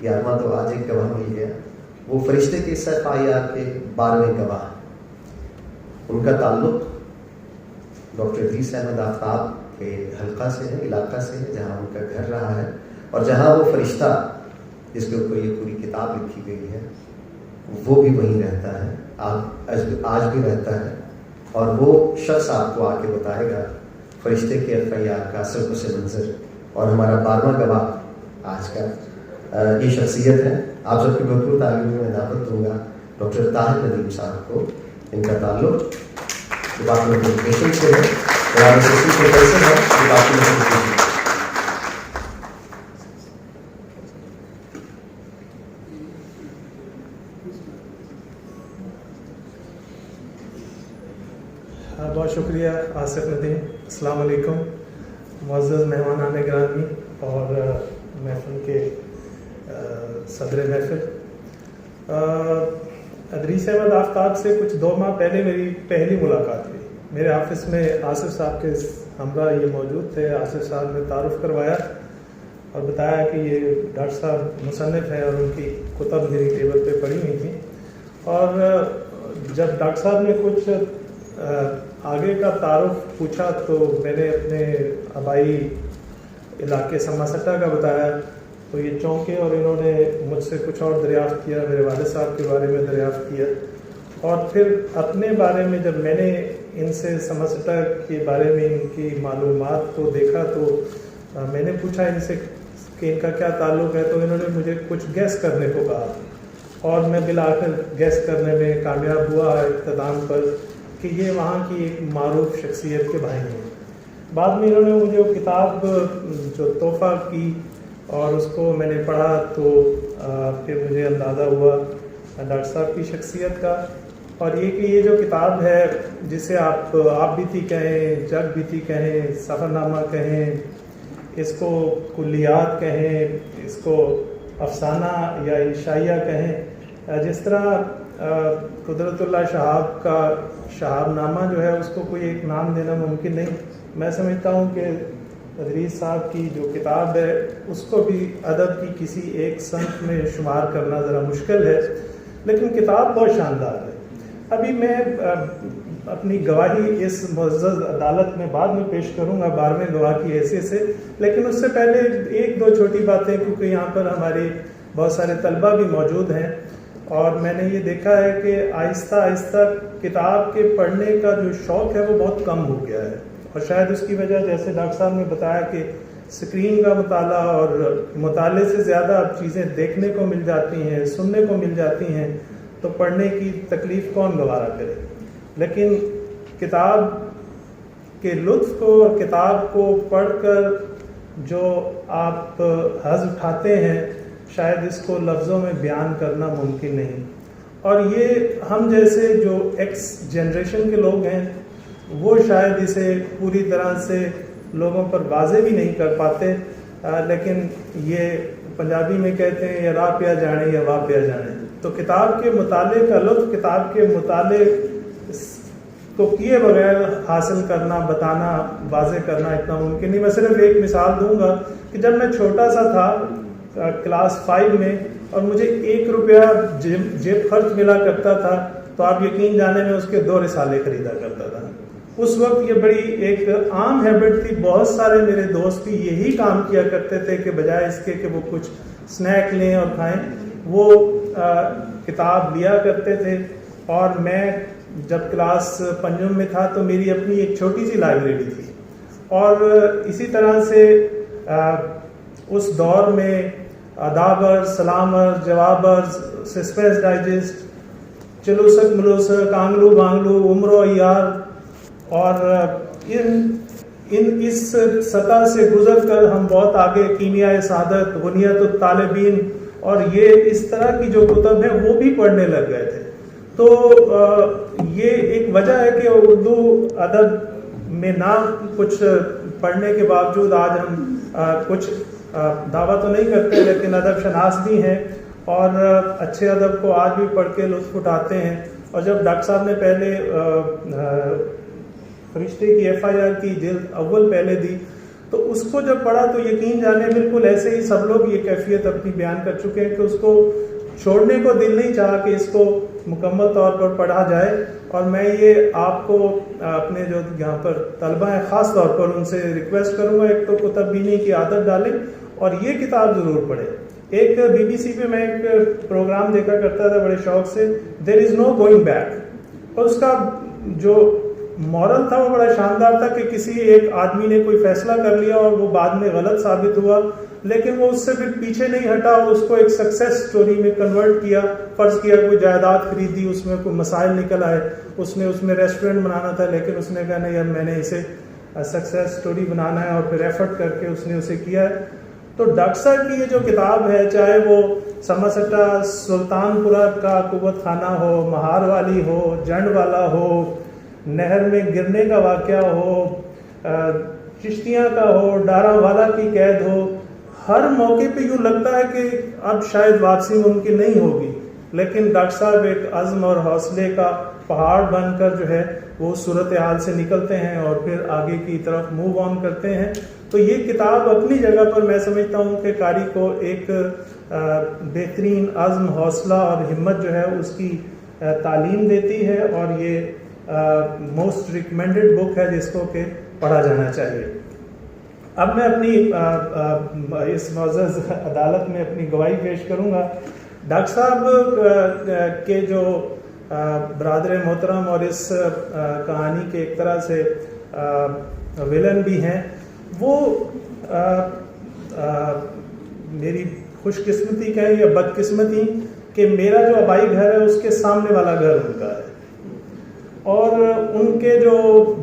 11واں تو آج ایک گواہ مل گیا. وہ فرشتے کے FIR کے 12ویں گواہ. ان کا تعلق ڈاکٹر ادریس احمد آفتاب کے حلقہ سے ہے, علاقہ سے ہے, جہاں ان کا گھر رہا ہے, اور جہاں وہ فرشتہ جس کے اوپر یہ پوری کتاب لکھی گئی ہے وہ بھی وہیں رہتا ہے, آج بھی رہتا ہے. اور وہ شخص آپ کو آ کے بتائے گا فرشتے کے FIR کا اصل پس منظر. اور ہمارا 12واں گواہ آج کا یہ شخصیت ہے. آپ سب کی بھرپور تعلیم میں دعوت دوں گا ڈاکٹر طاہر ندیم صاحب کو. ان کا تعلق ڈپارٹمنٹ آف ایجوکیشن سے ہے, پروفیسر ہے ڈپارٹمنٹ آف ایجوکیشن. بہت شکریہ آصف ندیم. السلام علیکم معزز مہمانان گرامی اور محفل کے صدر محفل. ادریس احمد آفتاب سے کچھ 2 ماہ پہلے میری پہلی ملاقات ہوئی. میرے آفس میں آصف صاحب کے ہمراہ یہ موجود تھے. آصف صاحب نے تعارف کروایا اور بتایا کہ یہ ڈاکٹر صاحب مصنف ہیں اور ان کی کتب میری ٹیبل پہ پڑی ہوئی تھیں. اور جب ڈاکٹر صاحب نے کچھ آگے کا تعارف پوچھا تو میں نے اپنے آبائی علاقے سماسٹا کا بتایا تو یہ چونکے اور انہوں نے مجھ سے کچھ اور دریافت کیا, میرے والد صاحب کے بارے میں دریافت کیا. اور پھر اپنے بارے میں جب میں نے ان سے سماسٹا کے بارے میں ان کی معلومات کو دیکھا تو میں نے پوچھا ان سے کہ ان کا کیا تعلق ہے, تو انہوں نے مجھے کچھ گیس کرنے کو کہا اور میں بالآخر گیس کرنے میں کامیاب ہوا اختتام پر کہ یہ وہاں کی ایک معروف شخصیت کے بھائی ہیں. بعد میں انہوں نے مجھے وہ کتاب جو تحفہ کی اور اس کو میں نے پڑھا تو پھر مجھے اندازہ ہوا ڈاکٹر صاحب کی شخصیت کا. اور یہ کہ یہ جو کتاب ہے جسے آپ بیتی کہیں, جگ بیتی کہیں, سفر نامہ کہیں, اس کو کلیات کہیں, اس کو افسانہ یا انشائیہ کہیں, جس طرح قدرت اللہ شہاب کا شہاب نامہ جو ہے اس کو کوئی ایک نام دینا ممکن نہیں. میں سمجھتا ہوں کہ ادریس صاحب کی جو کتاب ہے اس کو بھی ادب کی کسی ایک صنف میں شمار کرنا ذرا مشکل ہے, لیکن کتاب بہت شاندار ہے. ابھی میں اپنی گواہی اس معزز عدالت میں بعد میں پیش کروں گا 12ویں گواہ کی حیثیت سے, لیکن اس سے پہلے 1-2 چھوٹی باتیں, کیونکہ یہاں پر ہمارے بہت سارے طلبہ بھی موجود ہیں اور میں نے یہ دیکھا ہے کہ آہستہ آہستہ کتاب کے پڑھنے کا جو شوق ہے وہ بہت کم ہو گیا ہے. اور شاید اس کی وجہ جیسے ڈاکٹر صاحب نے بتایا کہ اسکرین کا مطالعہ اور مطالعے سے زیادہ اب چیزیں دیکھنے کو مل جاتی ہیں, سننے کو مل جاتی ہیں, تو پڑھنے کی تکلیف کون گوارا کرے. لیکن کتاب کے لطف کو اور کتاب کو پڑھ کر جو آپ حظ اٹھاتے ہیں شاید اس کو لفظوں میں بیان کرنا ممکن نہیں. اور یہ ہم جیسے جو ایکس جنریشن کے لوگ ہیں وہ شاید اسے پوری طرح سے لوگوں پر واضح بھی نہیں کر پاتے, لیکن یہ پنجابی میں کہتے ہیں یا راہ پیا جانے یا واہ پیا جانے. تو کتاب کے مطالعے کا لطف کتاب کے مطالعے کو کیے بغیر حاصل کرنا, بتانا, واضح کرنا اتنا ممکن نہیں. میں صرف ایک مثال دوں گا کہ جب میں چھوٹا سا تھا کلاس 5 میں اور مجھے 1 روپیہ جیب خرچ ملا کرتا تھا تو آپ یقین جانے میں اس کے 2 رسالے خریدا کرتا تھا. اس وقت یہ بڑی ایک عام ہیبٹ تھی. بہت سارے میرے دوست بھی یہی کام کیا کرتے تھے کہ بجائے اس کے کہ وہ کچھ سنیک لیں اور کھائیں وہ کتاب لیا کرتے تھے. اور میں جب کلاس 5 میں تھا تو میری اپنی ایک چھوٹی سی لائبریری تھی. اور اسی طرح سے اس دور میں ادابر, سلامر, جوابر, سسپینس ڈائجسٹ, چلوسک ملوسک, آنگلو بانگلو, عمر و عیار, اور اس سطح سے گزر کر ہم بہت آگے کیمیائے سعادت, غنیت الطالبین اور یہ اس طرح کی جو کتب ہیں وہ بھی پڑھنے لگ گئے تھے. تو یہ ایک وجہ ہے کہ اردو ادب میں نہ کچھ پڑھنے کے باوجود آج ہم کچھ دعویٰ تو نہیں کرتے لیکن ادب شناس بھی ہیں اور اچھے ادب کو آج بھی پڑھ کے لطف اٹھاتے ہیں. اور جب ڈاکٹر صاحب نے پہلے فرشتے کی FIR کی جلد اول پہلے دی تو اس کو جب پڑھا تو یقین جانے بالکل ایسے ہی سب لوگ یہ کیفیت اپنی بیان کر چکے ہیں کہ اس کو چھوڑنے کو دل نہیں چاہا کہ اس کو مکمل طور پر پڑھا جائے. اور میں یہ آپ کو اپنے جو یہاں پر طلبہ ہیں خاص طور پر ان سے ریکویسٹ کروں گا، ایک تو کتب بینی کی عادت ڈالیں اور یہ کتاب ضرور پڑھیں. ایک BBC پہ میں ایک پروگرام دیکھا کرتا تھا بڑے شوق سے، دیر از نو گوئنگ بیک، اور اس کا جو مورل تھا وہ بڑا شاندار تھا کہ کسی ایک آدمی نے کوئی فیصلہ کر لیا اور وہ بعد میں غلط ثابت ہوا، لیکن وہ اس سے پھر پیچھے نہیں ہٹا اور اس کو ایک سکسیس سٹوری میں کنورٹ کیا. فرض کیا کوئی جائیداد خریدی، اس میں کوئی مسائل نکل آئے، اس میں ریسٹورینٹ بنانا تھا، لیکن اس نے کہا نہیں اب میں نے اسے سکسیس سٹوری بنانا ہے، اور پھر ایفرٹ کر کے اس نے اسے کیا ہے. تو ڈاکٹر صاحب کی یہ جو کتاب ہے، چاہے وہ سماسٹا سلطان پورہ کا قوت خانہ ہو، مہار والی ہو، جنڈ والا ہو، نہر میں گرنے کا واقعہ ہو، چشتیاں کا ہو، ڈارا والا کی قید ہو، ہر موقع پہ یوں لگتا ہے کہ اب شاید واپسی ممکن نہیں ہوگی، لیکن ڈاکٹر صاحب ایک عزم اور حوصلے کا پہاڑ بن کر جو ہے وہ صورتحال سے نکلتے ہیں اور پھر آگے کی طرف موو آن کرتے ہیں. تو یہ کتاب اپنی جگہ پر میں سمجھتا ہوں کہ قاری کو ایک بہترین عزم، حوصلہ اور ہمت جو ہے اس کی تعلیم دیتی ہے، اور یہ موسٹ ریکمینڈڈ بک ہے جس کو کہ پڑھا جانا چاہیے. اب میں اپنی اس معزز عدالت میں اپنی گواہی پیش کروں گا. ڈاکٹر صاحب کے جو برادر محترم اور اس کہانی کے ایک طرح سے ویلن بھی ہیں، وہ میری خوش قسمتی کہیں یا بد قسمتی کہ میرا جو آبائی گھر ہے اس کے سامنے والا گھر ان کا ہے، اور ان کے جو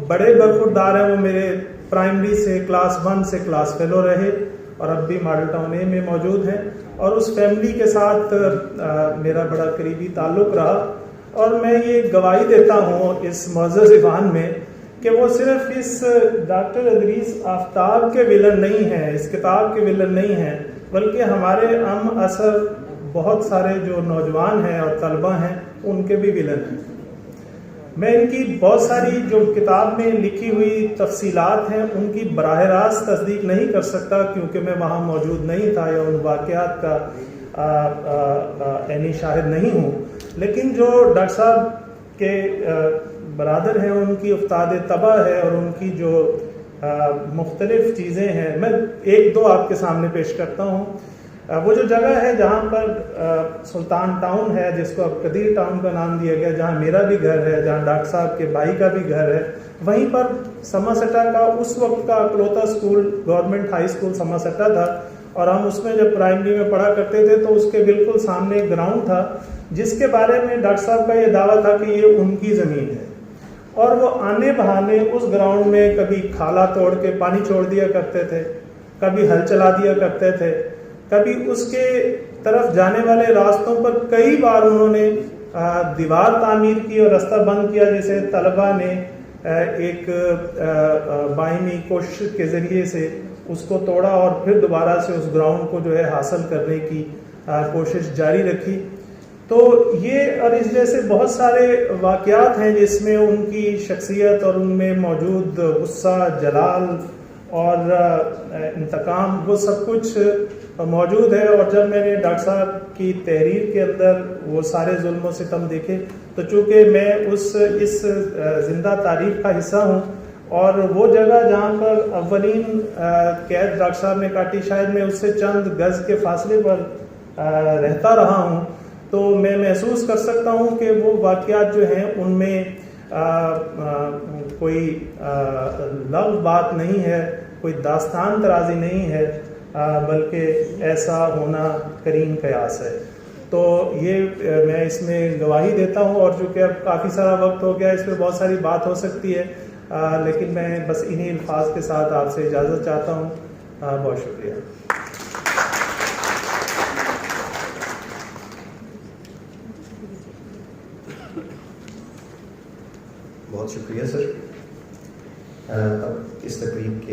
بڑے برخوردار ہیں وہ میرے پرائمری سے کلاس 1 سے کلاس فیلو رہے اور اب بھی ماڈل ٹاؤن اے میں موجود ہیں، اور اس فیملی کے ساتھ میرا بڑا قریبی تعلق رہا. اور میں یہ گواہی دیتا ہوں اس معزز ایوان میں کہ وہ صرف اس ڈاکٹر ادریس آفتاب کے ولن نہیں ہیں، اس کتاب کے ولن نہیں ہیں، بلکہ ہمارے اثر بہت سارے جو نوجوان ہیں اور طلبہ ہیں ان کے بھی ولن ہیں. میں ان کی بہت ساری جو کتاب میں لکھی ہوئی تفصیلات ہیں ان کی براہ راست تصدیق نہیں کر سکتا کیونکہ میں وہاں موجود نہیں تھا یا ان واقعات کا عینی شاہد نہیں ہوں، لیکن جو ڈاکٹر صاحب کے برادر ہیں ان کی افتاد طبع ہے اور ان کی جو مختلف چیزیں ہیں، میں ایک دو آپ کے سامنے پیش کرتا ہوں. وہ جو جگہ ہے جہاں پر سلطان ٹاؤن ہے، جس کو اب قدیر ٹاؤن کا نام دیا گیا، جہاں میرا بھی گھر ہے، جہاں ڈاکٹر صاحب کے بھائی کا بھی گھر ہے، وہیں پر سماسٹا کا اس وقت کا اکلوتا اسکول گورنمنٹ ہائی اسکول سماسٹا تھا، اور ہم اس میں جب پرائمری میں پڑھا کرتے تھے تو اس کے بالکل سامنے ایک گراؤنڈ تھا جس کے بارے میں ڈاکٹر صاحب کا یہ دعویٰ تھا کہ یہ ان کی زمین ہے، اور وہ آنے بہانے اس گراؤنڈ میں کبھی کھالا توڑ کے پانی چھوڑ دیا کرتے تھے، کبھی ہل چلا دیا کرتے تھے، کبھی اس کے طرف جانے والے راستوں پر کئی بار انہوں نے دیوار تعمیر کی اور راستہ بند کیا، جسے طلبہ نے ایک باہمی کوشش کے ذریعے سے اس کو توڑا اور پھر دوبارہ سے اس گراؤنڈ کو جو ہے حاصل کرنے کی کوشش جاری رکھی. تو یہ اور اس جیسے بہت سارے واقعات ہیں جس میں ان کی شخصیت اور ان میں موجود غصہ، جلال اور انتقام، وہ سب کچھ موجود ہے. اور جب میں نے ڈاکٹر صاحب کی تحریر کے اندر وہ سارے ظلم و ستم دیکھے تو چونکہ میں اس زندہ تاریخ کا حصہ ہوں، اور وہ جگہ جہاں پر اولین قید ڈاکٹر صاحب نے کاٹی شاید میں اس سے چند گز کے فاصلے پر رہتا رہا ہوں، تو میں محسوس کر سکتا ہوں کہ وہ واقعات جو ہیں ان میں کوئی لغو بات نہیں ہے، کوئی داستان ترازی نہیں ہے، بلکہ ایسا ہونا کریم قیاس ہے. تو یہ میں اس میں گواہی دیتا ہوں، اور چونکہ اب کافی سارا وقت ہو گیا، اس پہ بہت ساری بات ہو سکتی ہے، لیکن میں بس انہی الفاظ کے ساتھ آپ سے اجازت چاہتا ہوں. بہت شکریہ. بہت شکریہ سر. اب اس تقریب کے